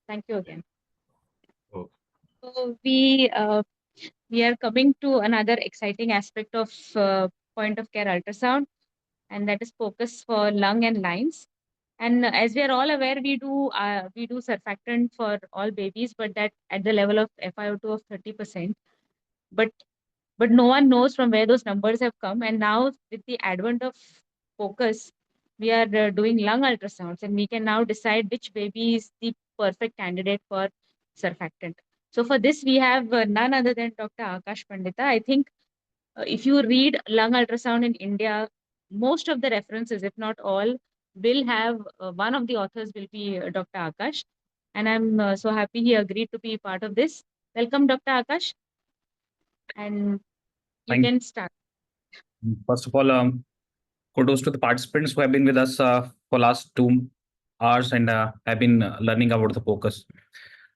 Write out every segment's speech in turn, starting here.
Thank you again. Oh. So we are coming to another exciting aspect of point of care ultrasound, and that is focus for lung and lines. And as we are all aware, we do surfactant for all babies, but that at the level of FiO2 of 30%. But but no one knows from where those numbers have come. And now with the advent of focus, we are doing lung ultrasounds, and we can now decide which baby is the perfect candidate for surfactant. So for this, we have none other than Dr. Akash Pandita. I think if you read lung ultrasound in India, most of the references, if not all, will have one of the authors will be Dr. Akash. And I'm so happy he agreed to be part of this. Welcome, Dr. Akash, and you Thank can start. First of all, kudos to the participants who have been with us for last 2 hours and have been learning about the POCUS.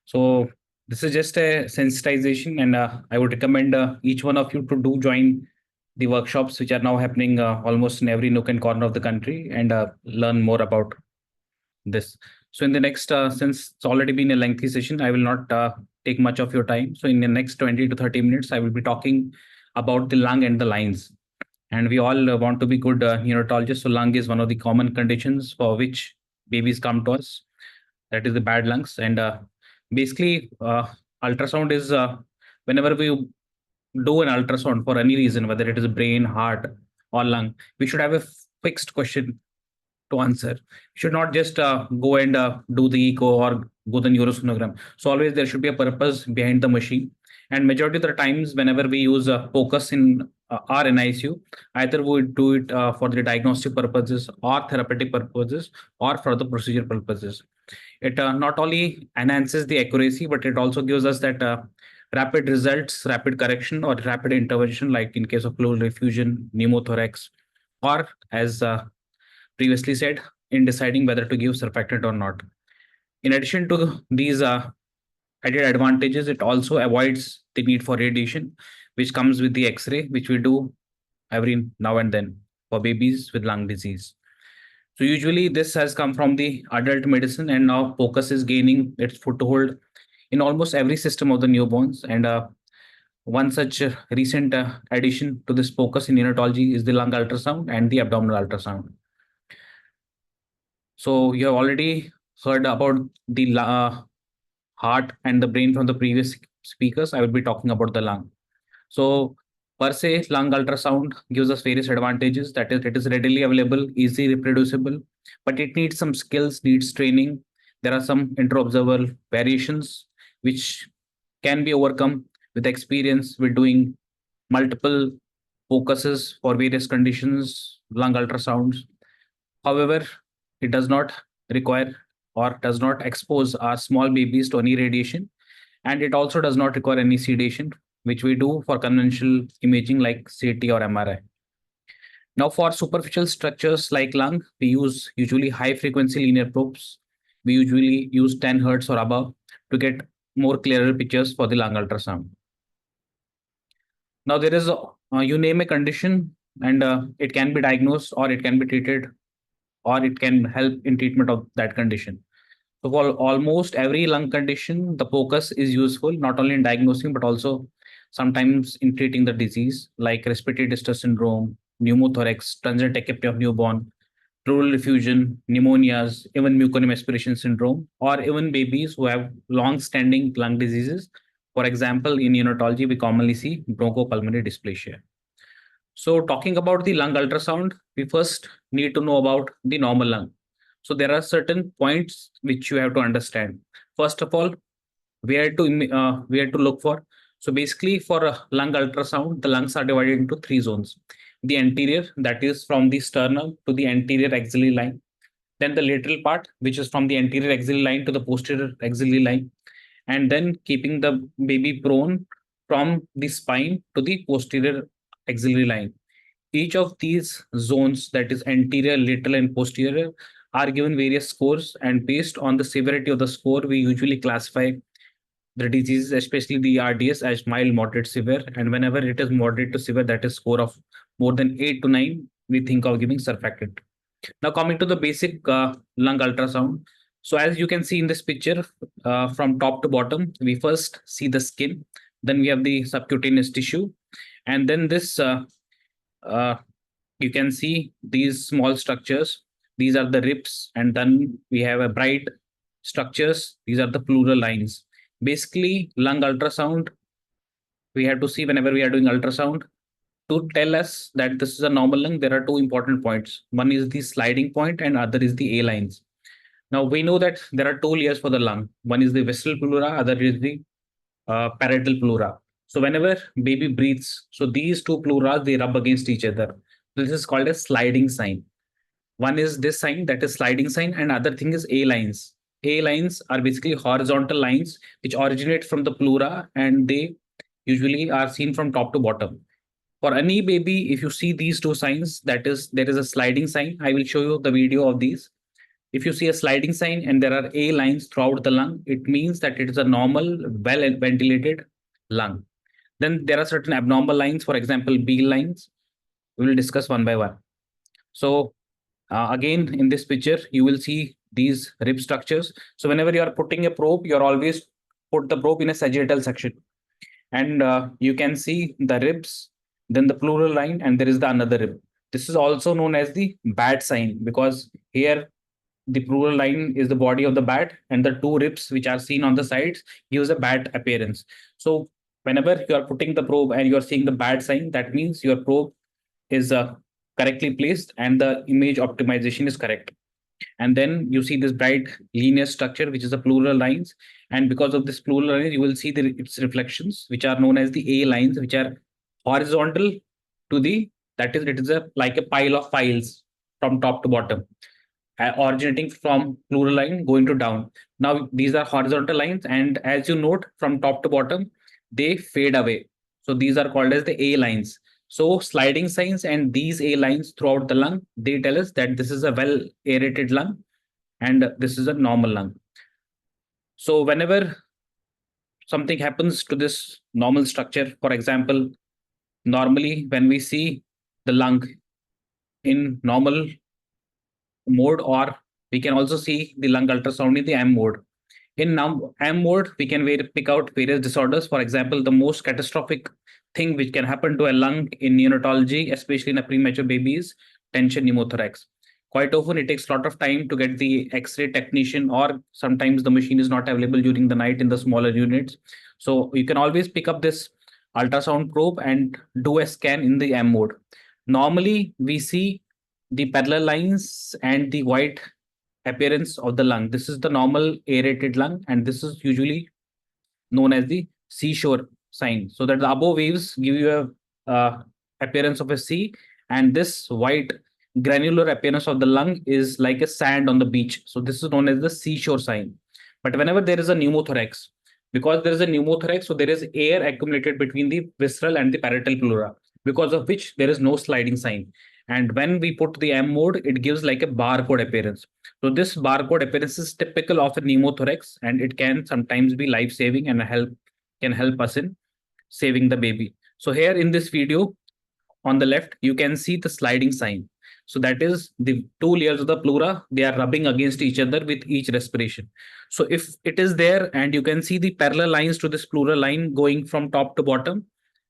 So this is just a sensitization, and I would recommend each one of you to do join the workshops which are now happening almost in every nook and corner of the country, and learn more about this. So in the next, since it's already been a lengthy session, I will not take much of your time. So in the next 20 to 30 minutes, I will be talking about the lung and the lines. And we all want to be good neonatologists. So lung is one of the common conditions for which babies come to us. That is the bad lungs. And basically, ultrasound is whenever we do an ultrasound for any reason, whether it is brain, heart, or lung, we should have a fixed question to answer. Should not just go and do the echo or go the neurosonogram. So always there should be a purpose behind the machine. And majority of the times, whenever we use focus in our NICU, either we do it for the diagnostic purposes or therapeutic purposes or for the procedure purposes. It not only enhances the accuracy, but it also gives us that rapid results, rapid correction, or rapid intervention, like in case of pleural effusion, pneumothorax, or as previously said, in deciding whether to give surfactant or not. In addition to these added advantages, it also avoids the need for radiation, which comes with the X-ray, which we do every now and then for babies with lung disease. So usually this has come from the adult medicine, and now focus is gaining its foothold in almost every system of the newborns. And one such recent addition to this focus in neonatology is the lung ultrasound and the abdominal ultrasound. So you have already heard about the heart and the brain from the previous speakers. I will be talking about the lung. So per se, lung ultrasound gives us various advantages. That is, it is readily available, easy reproducible, but it needs some skills, needs training. There are some inter-observer variations which can be overcome with experience with doing multiple focuses for various conditions, lung ultrasounds. However, it does not require or does not expose our small babies to any radiation, and it also does not require any sedation, which we do for conventional imaging like CT or MRI. Now, for superficial structures like lung, we use usually high frequency linear probes. We usually use 10 hertz or above to get more clearer pictures for the lung ultrasound. Now, there is you name a condition, and it can be diagnosed or it can be treated or it can help in treatment of that condition. So for almost every lung condition, the focus is useful not only in diagnosing but also sometimes in treating the disease like respiratory distress syndrome, pneumothorax, transient tachypnea of newborn, pleural effusion, pneumonias, even meconium aspiration syndrome, or even babies who have long-standing lung diseases. For example, in neonatology, we commonly see bronchopulmonary dysplasia. So talking about the lung ultrasound, we first need to know about the normal lung. So there are certain points which you have to understand. First of all, where to look for. So basically, for a lung ultrasound, the lungs are divided into three zones: the anterior, that is from the sternum to the anterior axillary line; then the lateral part, which is from the anterior axillary line to the posterior axillary line; and then keeping the baby prone from the spine to the posterior axillary line. Each of these zones, that is anterior, lateral, and posterior, are given various scores, and based on the severity of the score, we usually classify the diseases, especially the RDS, as mild, moderate, severe. And whenever it is moderate to severe, that is score of more than 8 to 9, we think of giving surfactant. Now, coming to the basic lung ultrasound. So as you can see in this picture, from top to bottom, we first see the skin, then we have the subcutaneous tissue, and then this uh, you can see these small structures. These are the ribs, and then we have a bright structures. These are the pleural lines. Basically, lung ultrasound, we have to see whenever we are doing ultrasound to tell us that this is a normal lung. There are two important points. One is the sliding point, and other is the A lines. Now we know that there are two layers for the lung. One is the visceral pleura, other is the parietal pleura. So whenever baby breathes, so these two pleura they rub against each other. This is called a sliding sign. One is this sign, that is sliding sign, and other thing is A lines. A lines are basically horizontal lines which originate from the pleura, and they usually are seen from top to bottom. For any baby, if you see these two signs, that is there is a sliding sign. I will show you the video of these. If you see a sliding sign and there are A lines throughout the lung, it means that it is a normal, well ventilated lung. Then there are certain abnormal lines, for example, B lines. We will discuss one by one. So, again, in this picture, you will see these rib structures. So, whenever you are putting a probe, you are always put the probe in a sagittal section. And you can see the ribs, then the pleural line, and there is the another rib. This is also known as the bad sign because here the pleural line is the body of the bat, and the two ribs which are seen on the sides gives a bat appearance. So whenever you are putting the probe and you are seeing the bad sign, that means your probe is correctly placed and the image optimization is correct. And then you see this bright linear structure which is the pleural lines, and because of this pleural line you will see its reflections which are known as the A lines, which are horizontal to the, that is, it is a like a pile of files from top to bottom, originating from pleural line going to down. Now these are horizontal lines, and as you note from top to bottom, they fade away. So these are called as the A lines. So sliding signs and these A lines throughout the lung, they tell us that this is a well aerated lung and this is a normal lung. So whenever something happens to this normal structure, for example, normally when we see the lung in normal mode, or we can also see the lung ultrasound in the M mode. In M mode, we can pick out various disorders. For example, the most catastrophic thing which can happen to a lung in neonatology, especially in a premature baby, is tension pneumothorax. Quite often, it takes a lot of time to get the X-ray technician, or sometimes the machine is not available during the night in the smaller units. So you can always pick up this ultrasound probe and do a scan in the M mode. Normally, we see the parallel lines and the white appearance of the lung. This is the normal aerated lung, and this is usually known as the seashore sign. So that the above waves give you a appearance of a sea, and this white granular appearance of the lung is like a sand on the beach. So this is known as the seashore sign. But whenever there is a pneumothorax, because there is a pneumothorax, so there is air accumulated between the visceral and the parietal pleura, because of which there is no sliding sign. And when we put the M mode, it gives like a barcode appearance. So this barcode appearance is typical of a pneumothorax, and it can sometimes be life-saving and can help us in saving the baby. So here in this video, on the left, you can see the sliding sign. So that is the two layers of the pleura, they are rubbing against each other with each respiration. So if it is there, and you can see the parallel lines to this pleural line going from top to bottom,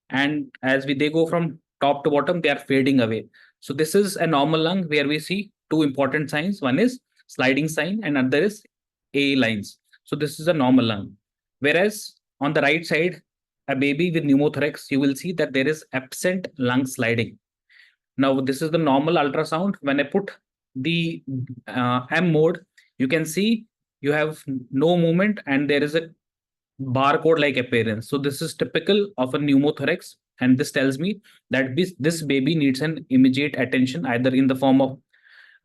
and as they go from top to bottom, they are fading away. So this is a normal lung where we see two important signs. One is sliding sign and other is A lines. So this is a normal lung. Whereas on the right side, a baby with pneumothorax, you will see that there is absent lung sliding. Now, this is the normal ultrasound. When I put the M mode, you can see you have no movement and there is a barcode like appearance. So this is typical of a pneumothorax, and this tells me that this baby needs an immediate attention either in the form of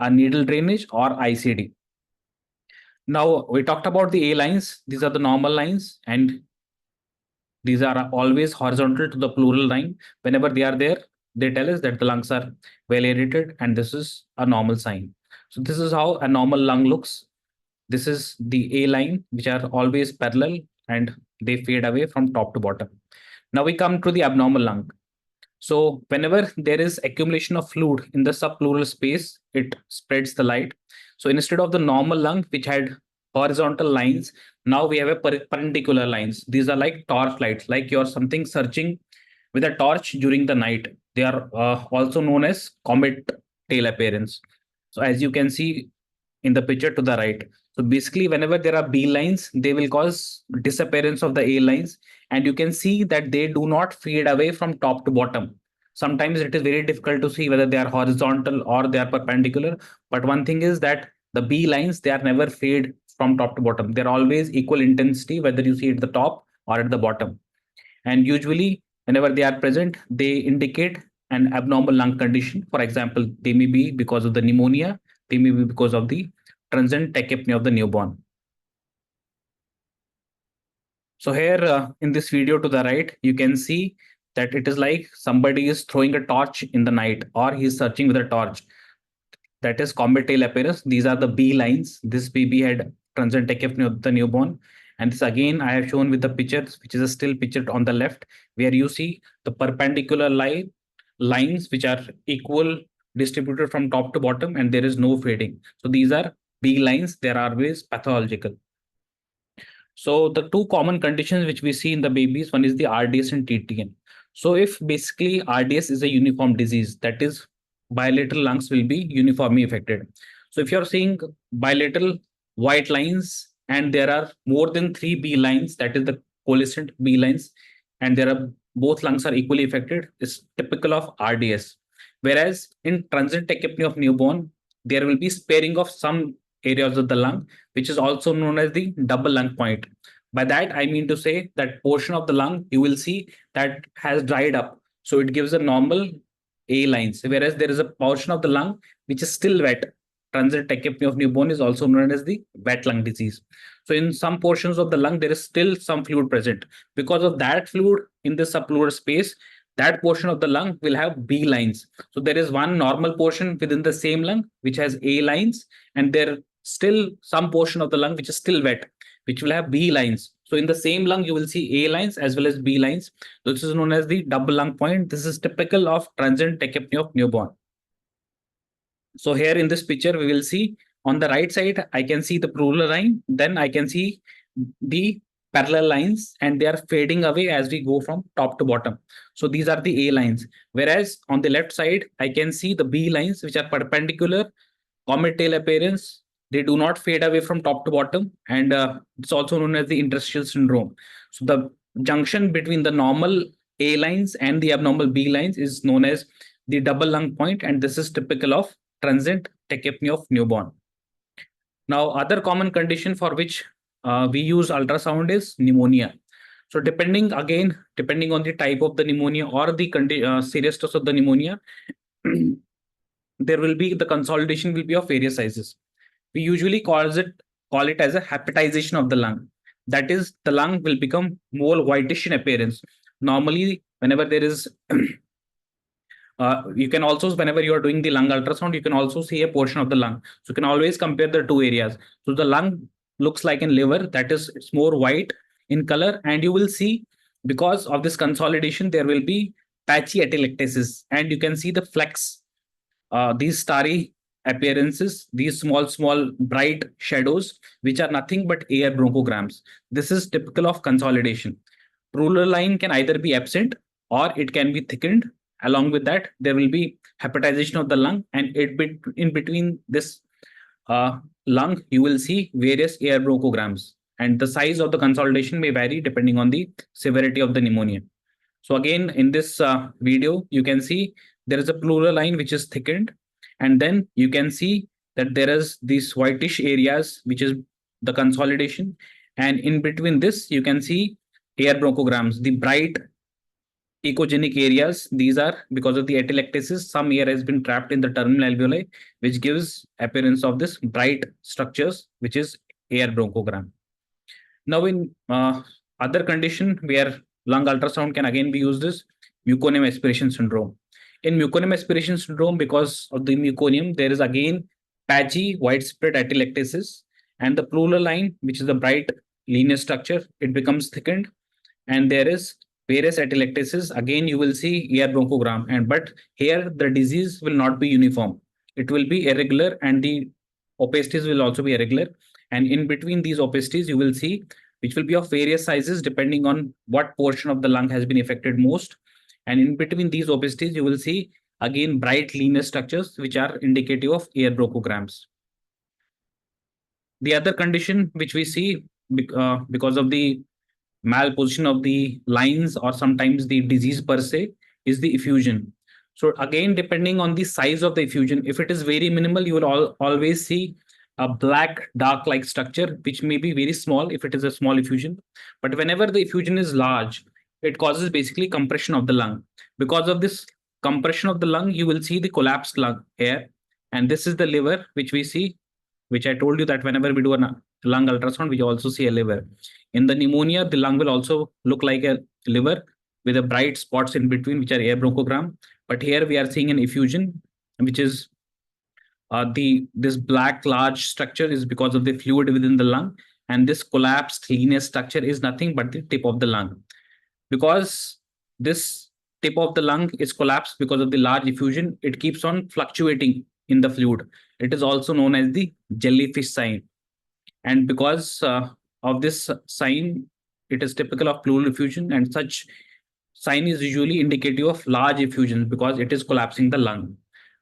a needle drainage or ICD. Now we talked about the A lines. These are the normal lines, and these are always horizontal to the pleural line. Whenever they are there, they tell us that the lungs are well aerated, and this is a normal sign. So this is how a normal lung looks. This is the A line, which are always parallel and they fade away from top to bottom. Now we come to the abnormal lung. So whenever there is accumulation of fluid in the subpleural space, it spreads the light. So instead of the normal lung, which had horizontal lines. Now we have a perpendicular lines. These are like torch lights, like you're something searching with a torch during the night. They are also known as comet tail appearance. So as you can see in the picture to the right. So basically, whenever there are B lines, they will cause disappearance of the A lines. And you can see that they do not fade away from top to bottom. Sometimes it is very difficult to see whether they are horizontal or they are perpendicular. But one thing is that the B lines, they are never fade from top to bottom. They're always equal intensity, whether you see at the top or at the bottom. And usually, whenever they are present, they indicate an abnormal lung condition. For example, they may be because of the pneumonia, they may be because of the transient tachypnea of the newborn. So here in this video to the right, you can see that it is like somebody is throwing a torch in the night, or he's searching with a torch. That is comet tail appearance. These are the B lines. This baby had transient tachypnea of the newborn. And this again, I have shown with the pictures, which is a still picture on the left, where you see the perpendicular lines, which are equal distributed from top to bottom, and there is no fading. So these are B lines. They are always pathological. So the two common conditions which we see in the babies, one is the RDS and TTN. So if basically RDS is a uniform disease, that is bilateral lungs will be uniformly affected. So if you're seeing bilateral white lines and there are more than three B lines, that is the coalescent B lines, and there are both lungs are equally affected, is typical of RDS. Whereas in transient tachypnea of newborn, there will be sparing of some areas of the lung, which is also known as the double lung point. By that, I mean to say that portion of the lung you will see that has dried up. So it gives a normal A lines, whereas there is a portion of the lung which is still wet. Transient tachypnea of newborn is also known as the wet lung disease. So in some portions of the lung, there is still some fluid present. Because of that fluid in the subpleural space, that portion of the lung will have B lines. So there is one normal portion within the same lung which has A lines, and there still some portion of the lung which is still wet, which will have B lines. So in the same lung, you will see A lines as well as B lines. This is known as the double lung point. This is typical of transient tachypnea of newborn. So here in this picture, we will see on the right side, I can see the pleural line. Then I can see the parallel lines, and they are fading away as we go from top to bottom. So these are the A lines. Whereas on the left side, I can see the B lines, which are perpendicular, comet tail appearance. They do not fade away from top to bottom, and it's also known as the interstitial syndrome. So the junction between the normal A lines and the abnormal B lines is known as the double lung point, and this is typical of transient tachypnea of newborn. Now, other common condition for which we use ultrasound is pneumonia. So depending on the type of the pneumonia or the seriousness of the pneumonia, there will be the consolidation will be of various sizes. We usually call it as a hepatization of the lung. That is, the lung will become more whitish in appearance. Normally, whenever there is you can also, whenever you are doing the lung ultrasound, you can also see a portion of the lung. So you can always compare the two areas. So the lung looks like a liver, that is, it's more white in color, and you will see because of this consolidation, there will be patchy atelectasis, and you can see the flecks, these starry appearances, these small bright shadows, which are nothing but air bronchograms. This is typical of consolidation. Pleural line can either be absent or it can be thickened. Along with that, there will be hepatization of the lung, and in between this lung, you will see various air bronchograms, and the size of the consolidation may vary depending on the severity of the pneumonia. So again, in this video, you can see there is a pleural line which is thickened, and then you can see that there is these whitish areas, which is the consolidation, and in between this, you can see air bronchograms, the bright echogenic areas. These are because of the atelectasis, some air has been trapped in the terminal alveoli, which gives appearance of this bright structures, which is air bronchogram. Now, in other condition where lung ultrasound can again be used is meconium aspiration syndrome. In meconium aspiration syndrome, because of the meconium, there is again patchy widespread atelectasis, and the pleural line, which is the bright linear structure, it becomes thickened, and there is various atelectasis. Again, you will see air bronchogram, and but here the disease will not be uniform. It will be irregular, and the opacities will also be irregular. And in between these opacities, you will see which will be of various sizes depending on what portion of the lung has been affected most. And in between these opacities, you will see again bright linear structures which are indicative of air bronchograms. The other condition which we see because of the malposition of the lines or sometimes the disease per se is the effusion. So again, depending on the size of the effusion, if it is very minimal, you will always see a black dark like structure which may be very small if it is a small effusion. But whenever the effusion is large, it causes basically compression of the lung. Because of this compression of the lung, you will see the collapsed lung here. And this is the liver which we see, which I told you that whenever we do a lung ultrasound, we also see a liver. In the pneumonia, the lung will also look like a liver with a bright spots in between, which are air bronchogram. But here we are seeing an effusion, which is this black large structure is because of the fluid within the lung, and this collapsed linear structure is nothing but the tip of the lung. Because this tip of the lung is collapsed because of the large effusion, it keeps on fluctuating in the fluid. It is also known as the jellyfish sign. And because of this sign, it is typical of pleural effusion, and such sign is usually indicative of large effusions because it is collapsing the lung.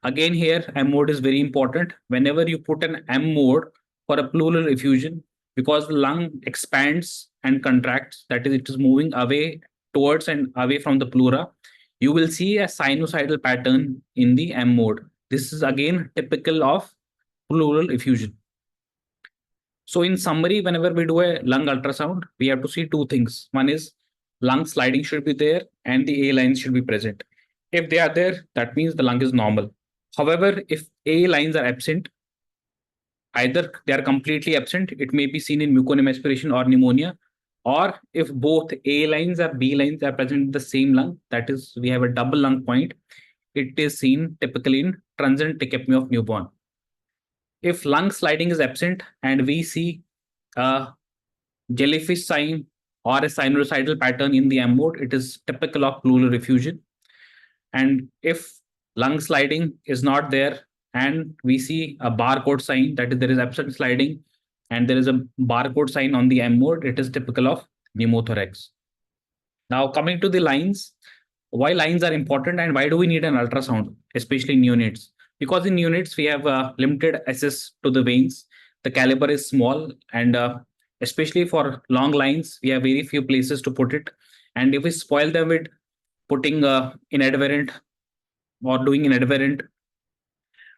Again, here M mode is very important. Whenever you put an M mode for a pleural effusion, because the lung expands and contracts, that is, it is moving away towards and away from the pleura, you will see a sinusoidal pattern in the M mode. This is again typical of pleural effusion. So in summary, whenever we do a lung ultrasound, we have to see two things. One is lung sliding should be there and the A lines should be present. If they are there, that means the lung is normal. However, if A lines are absent, either they are completely absent, it may be seen in meconium aspiration or pneumonia, or if both A lines or B lines are present in the same lung, that is, we have a double lung point, it is seen typically in transient tachypnea of newborn. If lung sliding is absent and we see a jellyfish sign or a sinusoidal pattern in the M mode, it is typical of pleural effusion. And if lung sliding is not there and we see a barcode sign, that is, there is absent sliding and there is a barcode sign on the M mode, it is typical of pneumothorax. Now, coming to the lines, why lines are important and why do we need an ultrasound, especially in neonates? Because in neonates, we have limited access to the veins. The caliber is small, and especially for long lines, we have very few places to put it. And if we spoil them with putting inadvertent or doing inadvertent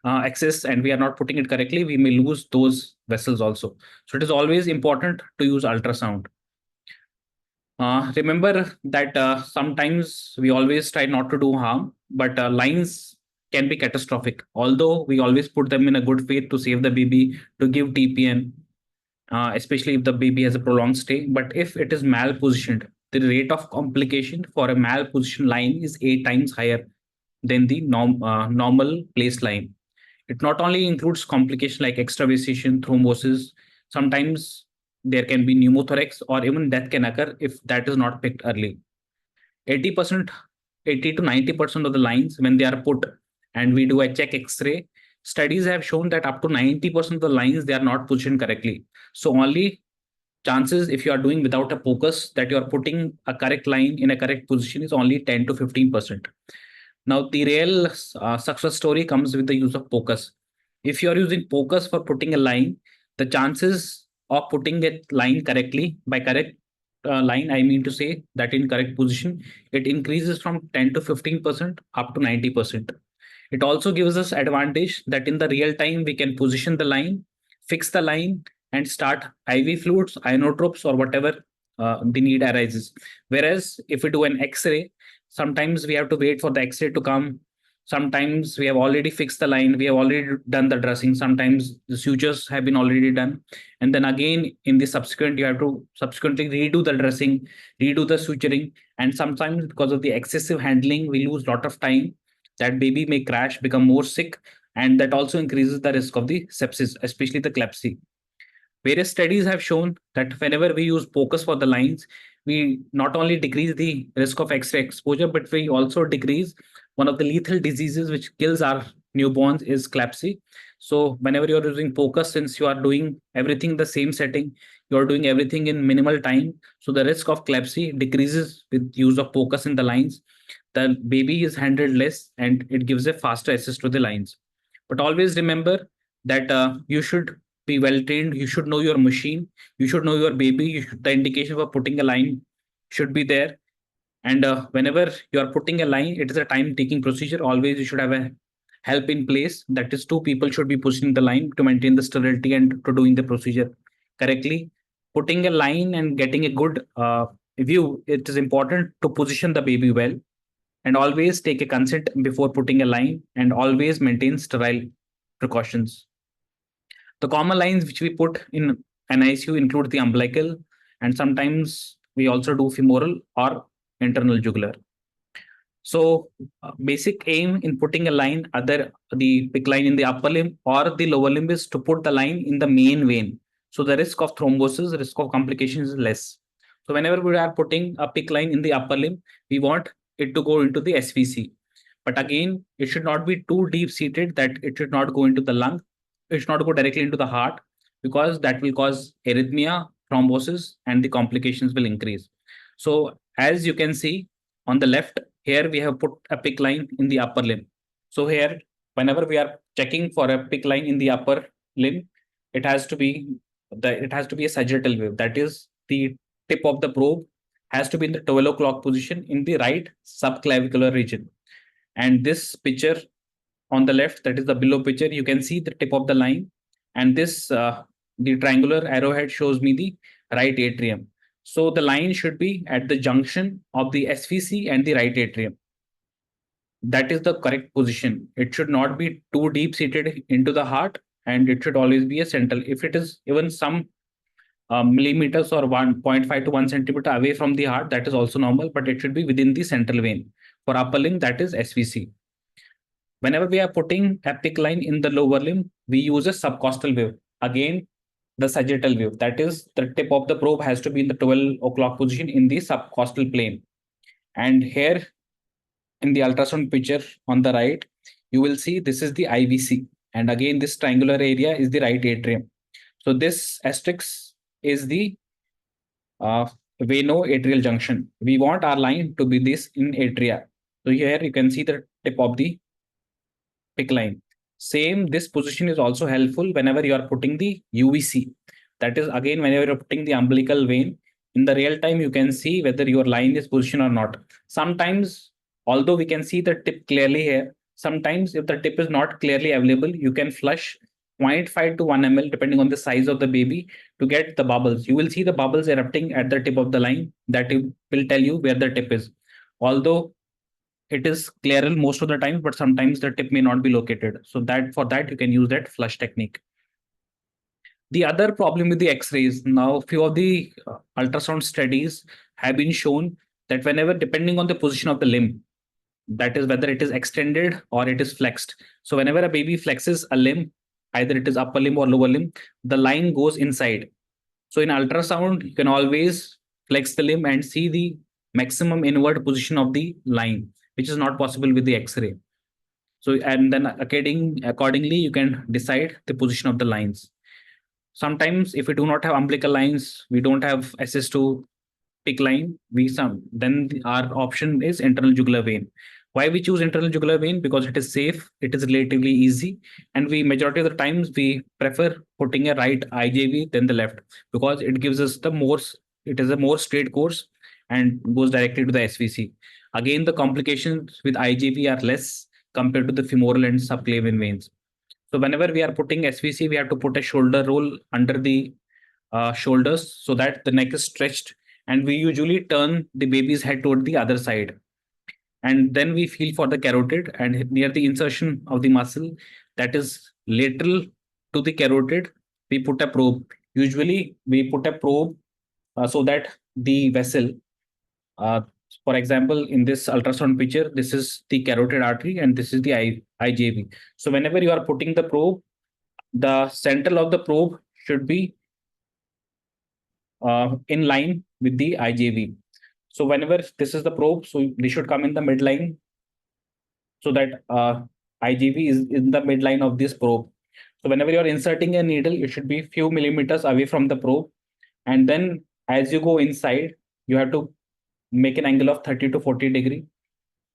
access and we are not putting it correctly, we may lose those vessels also. So it is always important to use ultrasound. Remember that sometimes we always try not to do harm, but lines can be catastrophic. Although we always put them in a good faith to save the baby, to give TPN, especially if the baby has a prolonged stay. But if it is malpositioned, the rate of complication for a malpositioned line is 8 times higher than the normal placed line. It not only includes complications like extravasation, thrombosis, sometimes there can be pneumothorax or even death can occur if that is not picked early. 80%, 80 to 90% of the lines, when they are put and we do a check X-ray, studies have shown that up to 90% of the lines, they are not positioned correctly. So only chances if you are doing without a POCUS that you are putting a correct line in a correct position is only 10 to 15%. Now, the real success story comes with the use of POCUS. If you are using POCUS for putting a line, the chances of putting a line correctly, by correct line, I mean to say that in correct position, it increases from 10 to 15% up to 90%. It also gives us advantage that in the real time, we can position the line, fix the line, and start IV fluids, inotropes, or whatever the need arises. Whereas if we do an X-ray, sometimes we have to wait for the X-ray to come. Sometimes we have already fixed the line, we have already done the dressing. Sometimes the sutures have been already done. And then again, in the subsequent, you have to subsequently redo the dressing, redo the suturing. And sometimes because of the excessive handling, we lose a lot of time. That baby may crash, become more sick, and that also increases the risk of the sepsis, especially the clepsy. Various studies have shown that whenever we use POCUS for the lines, we not only decrease the risk of X-ray exposure, but we also decrease one of the lethal diseases which kills our newborns is CLAPSy. So whenever you're using POCUS, since you are doing everything the same setting, you're doing everything in minimal time. So the risk of CLAPSy decreases with use of POCUS in the lines. The baby is handled less and it gives a faster access to the lines. But always remember that you should be well trained. You should know your machine. You should know your baby. The indication for putting a line should be there. And whenever you are putting a line, it is a time taking procedure. Always you should have a help in place. That is, two people should be pushing the line to maintain the sterility and to doing the procedure correctly. Putting a line and getting a good view, it is important to position the baby well, and always take a consent before putting a line, and always maintain sterile precautions. The common lines which we put in an ICU include the umbilical, and sometimes we also do femoral or internal jugular. So, basic aim in putting a line, either the PICC line in the upper limb or the lower limb, is to put the line in the main vein. So the risk of thrombosis, risk of complications is less. So whenever we are putting a PICC line in the upper limb, we want it to go into the SVC. But again, it should not be too deep seated that it should not go into the lung. It should not go directly into the heart, because that will cause arrhythmia, thrombosis, and the complications will increase. So as you can see on the left, here we have put a PICC line in the upper limb. So here, whenever we are checking for a PICC line in the upper limb, it has to be a sagittal wave. That is, the tip of the probe has to be in the 12 o'clock position in the right subclavicular region. And this picture on the left, that is the below picture, you can see the tip of the line, and this the triangular arrowhead shows me the right atrium. So the line should be at the junction of the SVC and the right atrium. That is the correct position. It should not be too deep seated into the heart, and it should always be a central. If it is even some millimeters or 1.5 to 1 centimeter away from the heart, that is also normal, but it should be within the central vein. For upper limb, that is SVC. Whenever we are putting a PICC line in the lower limb, we use a subcostal wave. Again, the sagittal wave. That is, the tip of the probe has to be in the 12 o'clock position in the subcostal plane. And here in the ultrasound picture on the right, you will see this is the IVC. And again, this triangular area is the right atrium. So this asterisk is the veno-atrial junction. We want our line to be this in atria. So here you can see the tip of the PICC line. Same, this position is also helpful whenever you are putting the UVC. That is, again, whenever you're putting the umbilical vein, in the real time, you can see whether your line is positioned or not. Sometimes, although we can see the tip clearly here, sometimes if the tip is not clearly available, you can flush 0.5 to 1 ml, depending on the size of the baby, to get the bubbles. You will see the bubbles erupting at the tip of the line. That will tell you where the tip is. Although it is clearer most of the time, but sometimes the tip may not be located. So that for that, you can use that flush technique. The other problem with the X-rays, now few of the ultrasound studies have been shown that whenever, depending on the position of the limb, that is whether it is extended or it is flexed. So whenever a baby flexes a limb, either it is upper limb or lower limb, the line goes inside. So in ultrasound, you can always flex the limb and see the maximum inward position of the line, which is not possible with the X-ray. So, and then accordingly, you can decide the position of the lines. Sometimes, if we do not have umbilical lines, we don't have access to PICC line, then our option is internal jugular vein. Why we choose internal jugular vein? Because it is safe, it is relatively easy, and we majority of the times we prefer putting a right IJV than the left, because it gives us it is a more straight course and goes directly to the SVC. Again, the complications with IJV are less compared to the femoral and subclavian veins. So whenever we are putting SVC, we have to put a shoulder roll under the shoulders so that the neck is stretched, and we usually turn the baby's head toward the other side. And then we feel for the carotid, and near the insertion of the muscle that is lateral to the carotid, we put a probe. Usually we put a probe so that the vessel, for example, in this ultrasound picture, this is the carotid artery and this is the IJV. So whenever you are putting the probe, the central of the probe should be in line with the IJV. So whenever this is the probe, so they should come in the midline, so that IGV is in the midline of this probe. So whenever you're inserting a needle, it should be few millimeters away from the probe. And then as you go inside, you have to make an angle of 30 to 40 degree.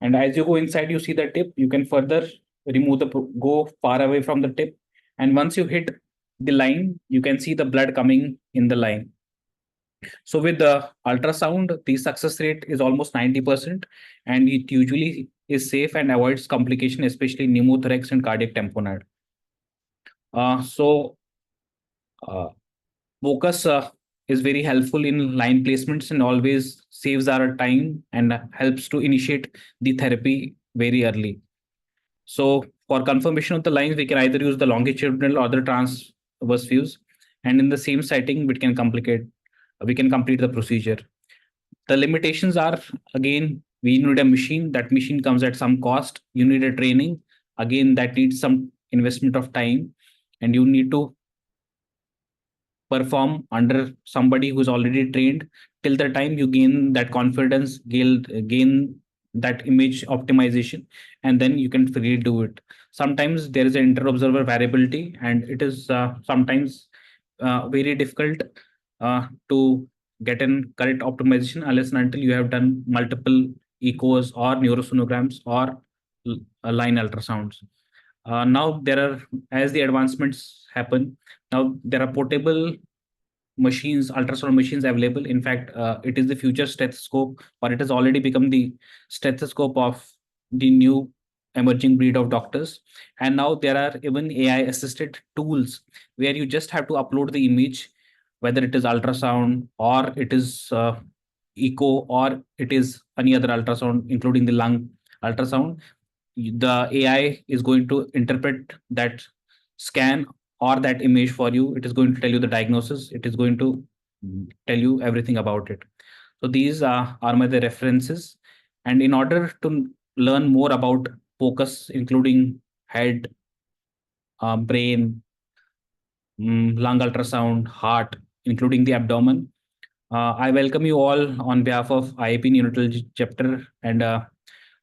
And as you go inside, you see the tip, you can further remove the, go far away from the tip. And once you hit the line, you can see the blood coming in the line. So with the ultrasound, the success rate is almost 90%, and it usually is safe and avoids complication, especially pneumothorax and cardiac tamponade. So POCUS is very helpful in line placements and always saves our time and helps to initiate the therapy very early. So for confirmation of the lines, we can either use the longitudinal or the transverse views, and in the same setting, we can complete the procedure. The limitations are, again, we need a machine. That machine comes at some cost. You need a training. Again, that needs some investment of time, and you need to perform under somebody who's already trained. Till the time you gain that confidence, gain that image optimization, and then you can freely do it. Sometimes there is an inter-observer variability, and it is sometimes very difficult to get an correct optimization unless and until you have done multiple echos or neurosonograms or line ultrasounds. Now there are, as the advancements happen, now there are portable machines, ultrasound machines available. In fact, it is the future stethoscope, or it has already become the stethoscope of the new emerging breed of doctors. And now there are even AI assisted tools where you just have to upload the image, whether it is ultrasound or it is echo or it is any other ultrasound, including the lung ultrasound. The AI is going to interpret that scan or that image for you. It is going to tell you the diagnosis. It is going to tell you everything about it. So these are my the references. And in order to learn more about POCUS, including head, brain, lung ultrasound, heart, including the abdomen, I welcome you all on behalf of IAP Neonatology chapter and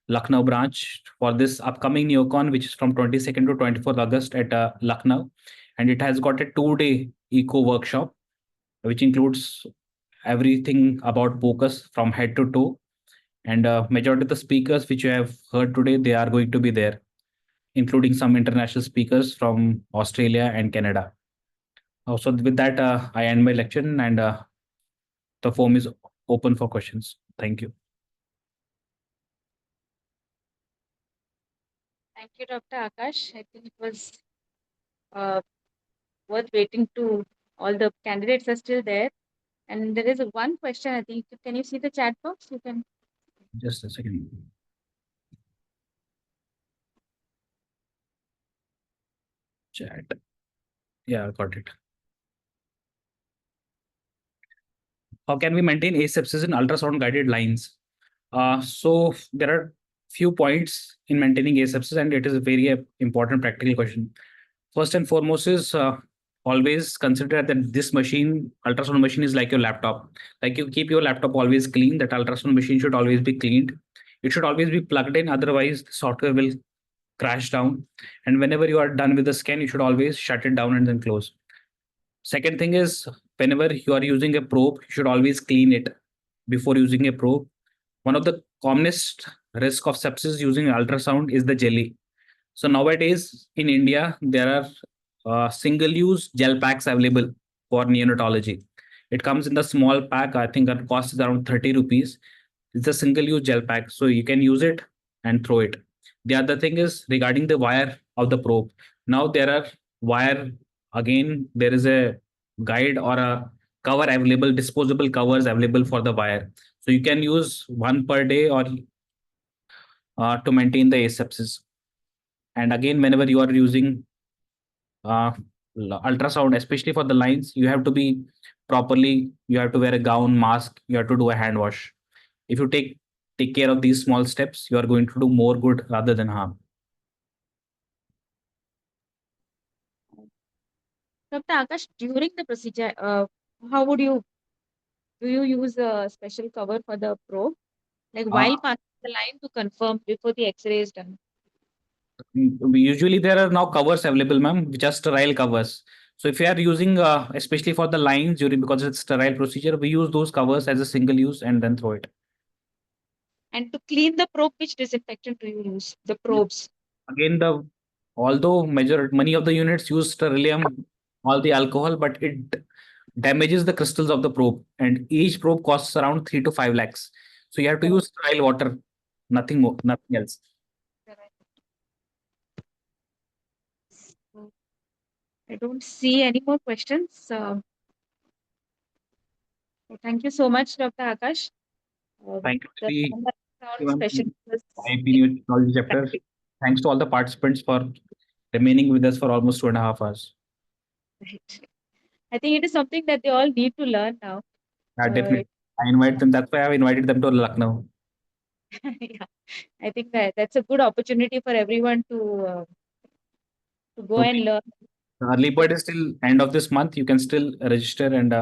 Lucknow branch for this upcoming NeoCon, which is from 22nd to 24th August at Lucknow. And it has got a 2-day eco workshop, which includes everything about POCUS from head to toe. And majority of the speakers which you have heard today, they are going to be there, including some international speakers from Australia and Canada. So with that, I end my lecture, and the forum is open for questions. Thank you. Thank you, Dr. Akash. I think it was uh, worth waiting to all the candidates are still there. And there is one question, I think. Can you see the chat box? You can. Just a second. Chat. Yeah, got it. How can we maintain asepsis in ultrasound guided lines? So there are few points in maintaining asepsis, and it is a very important practical question. First and foremost is always consider that this machine, ultrasound machine, is like your laptop. Like you keep your laptop always clean, that ultrasound machine should always be cleaned. It should always be plugged in, otherwise the software will crash down. And whenever you are done with the scan, you should always shut it down and then close. Second thing is, whenever you are using a probe, you should always clean it before using a probe. One of the commonest risk of sepsis using ultrasound is the jelly. So nowadays in India, there are single-use gel packs available for neonatology. It comes in the small pack. I think that cost is around 30 rupees. It's a single-use gel pack, so you can use it and throw it. The other thing is regarding the wire of the probe. Now there are wire, again, there is a guide or a cover available, disposable covers available for the wire. So you can use one per day or to maintain the asepsis. And again, whenever you are using uh, ultrasound, especially for the lines, you have to be properly, you have to wear a gown, mask, you have to do a hand wash. If you take care of these small steps, you are going to do more good rather than harm. Dr. Akash, during the procedure, how would you do you use a special cover for the probe? Like Uh, while passing the line to confirm before the X-ray is done? Usually there are now covers available, ma'am, just sterile covers. So if you are using, especially for the lines during, because it's sterile procedure, we use those covers as a single use and then throw it. And to clean the probe, which disinfectant do you use? The probes. Again, although many of the units use sterilium, all the alcohol, but it damages the crystals of the probe, and each probe costs around 3 to 5 lakhs. So you have to use sterile water, nothing more, nothing else. So I don't see any more questions. Thank you so much, Dr. Akash. Thank you, The Sri. lung ultrasound specialist was IAP Neonatology chapter. Thanks to all the participants for remaining with us for almost 2.5 hours. right. I think it is something that they all need to learn now. Definitely. I invite them. That's why I've invited them to Lucknow. Yeah, I think that's a good opportunity for everyone to go So and learn. the early bird is still end of this month. You can still register and